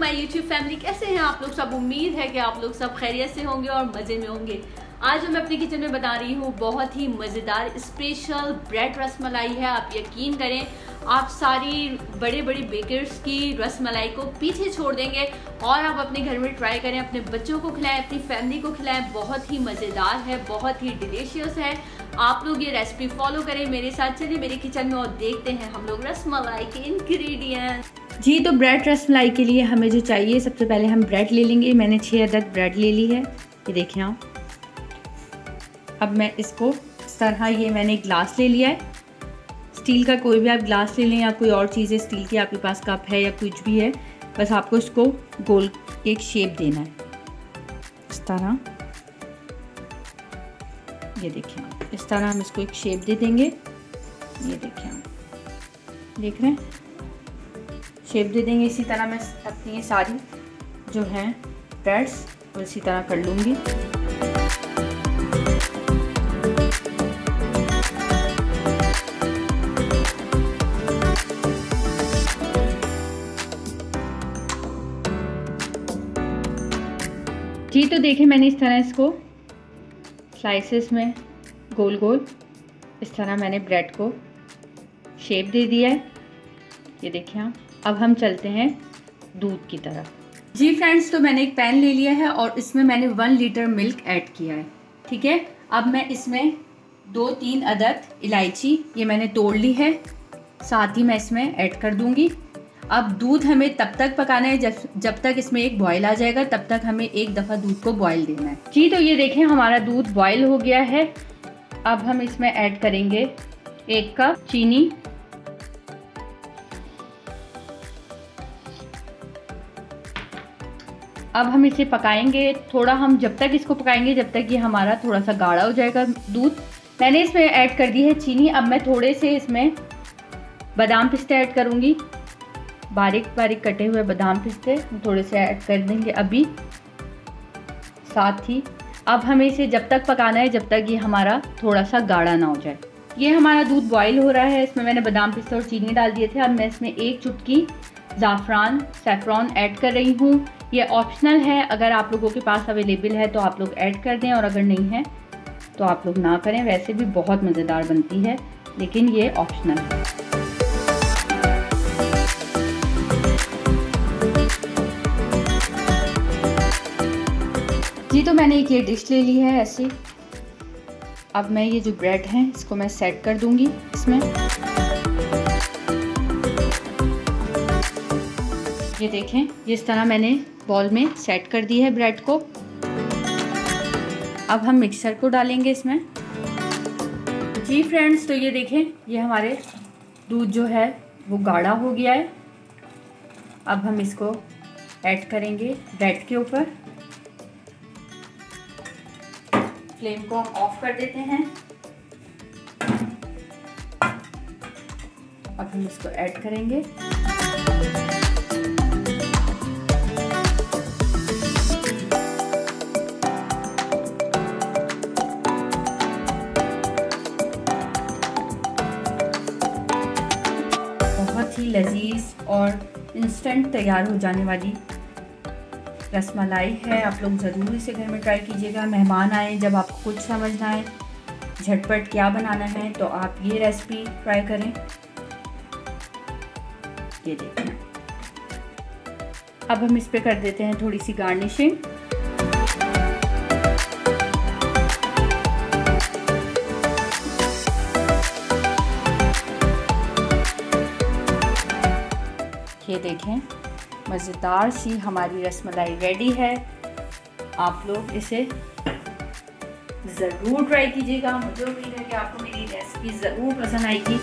My YouTube family, कैसे हैं आप लोग सब। उम्मीद है कि आप लोग सब खैरियत से होंगे और मज़े में होंगे। आज मैं अपने किचन में बना रही हूँ बहुत ही मज़ेदार स्पेशल ब्रेड रसमलाई है। आप यकीन करें, आप सारी बड़े बड़े बेकर्स की रसमलाई को पीछे छोड़ देंगे और आप अपने घर में ट्राई करें, अपने बच्चों को खिलाएं, अपनी फैमिली को खिलाएं। बहुत ही मज़ेदार है, बहुत ही डिलीशियस है। आप लोग ये रेसिपी फॉलो करें मेरे साथ। चलिए मेरे किचन में और देखते हैं हम लोग रसमलाई के इंग्रेडिएंट्स। जी, तो ब्रेड रसमलाई के लिए हमें जो चाहिए, सबसे पहले हम ब्रेड ले लेंगे। मैंने 6 अदद ब्रेड ले ली है, ये देखें आप। अब मैं इसको इस तरह, ये मैंने एक ग्लास ले लिया है, स्टील का कोई भी आप ग्लास ले लें या कोई और चीज़ है स्टील की, आपके पास कप है या कुछ भी है। बस आपको इसको गोल एक शेप देना है इस तरह, ये देखें आप। इस तरह हम इसको एक शेप दे देंगे, ये देखें आप, देख रहे हैं, शेप दे देंगे। इसी तरह मैं अपनी ये सारी जो हैं ब्रेड्स और इसी तरह कर लूँगी। जी, तो देखें मैंने इस तरह इसको स्लाइसेस में गोल गोल इस तरह मैंने ब्रेड को शेप दे दिया है, ये देखें आप। अब हम चलते हैं दूध की तरफ। जी फ्रेंड्स, तो मैंने एक पैन ले लिया है और इसमें मैंने 1 लीटर मिल्क ऐड किया है, ठीक है। अब मैं इसमें 2-3 अदद इलायची ये मैंने तोड़ ली है, साथ ही मैं इसमें ऐड कर दूंगी। अब दूध हमें तब तक पकाना है जब तक इसमें एक बॉयल आ जाएगा, तब तक हमें एक दफ़ा दूध को बॉयल देना है। जी, तो ये देखें हमारा दूध बॉयल हो गया है। अब हम इसमें ऐड करेंगे 1 कप चीनी, अब हम इसे पकाएंगे थोड़ा। हम जब तक इसको पकाएंगे जब तक ये हमारा थोड़ा सा गाढ़ा हो जाएगा दूध। मैंने इसमें ऐड कर दी है चीनी। अब मैं थोड़े से इसमें बादाम पिस्ते ऐड करूँगी, बारीक बारीक कटे हुए बादाम पिस्ते थोड़े से ऐड कर देंगे अभी साथ ही। अब हमें इसे जब तक पकाना है जब तक ये हमारा थोड़ा सा गाढ़ा ना हो जाए। ये हमारा दूध बॉईल हो रहा है, इसमें मैंने बादाम पिस्ते और चीनी डाल दिए थे। अब मैं इसमें 1 चुटकी सैफ़रॉन ऐड कर रही हूँ। ये ऑप्शनल है, अगर आप लोगों के पास अवेलेबल है तो आप लोग ऐड कर दें और अगर नहीं है तो आप लोग ना करें। वैसे भी बहुत मज़ेदार बनती है, लेकिन ये ऑप्शनल है। जी, तो मैंने एक ये डिश ले ली है ऐसे। अब मैं ये जो ब्रेड हैं इसको मैं सेट कर दूंगी इसमें, ये देखें, ये इस तरह मैंने बॉल में सेट कर दी है ब्रेड को। अब हम मिक्सर को डालेंगे इसमें। जी फ्रेंड्स, तो ये देखें, ये हमारे दूध जो है वो गाढ़ा हो गया है। अब हम इसको ऐड करेंगे ब्रेड के ऊपर। फ्लेम को हम ऑफ कर देते हैं। अब हम इसको ऐड करेंगे। बहुत ही लजीज और इंस्टेंट तैयार हो जाने वाली रसमलाई है। आप लोग ज़रूर इसे घर में ट्राई कीजिएगा। मेहमान आए, जब आपको कुछ समझ ना आए झटपट क्या बनाना है, तो आप ये रेसिपी ट्राई करें। ये देखिए, अब हम इस पे कर देते हैं थोड़ी सी गार्निशिंग। ये देखें, मज़ेदार सी हमारी रसमलाई रेडी है। आप लोग इसे ज़रूर ट्राई कीजिएगा। मुझे उम्मीद है कि आपको मेरी रेसिपी ज़रूर पसंद आएगी।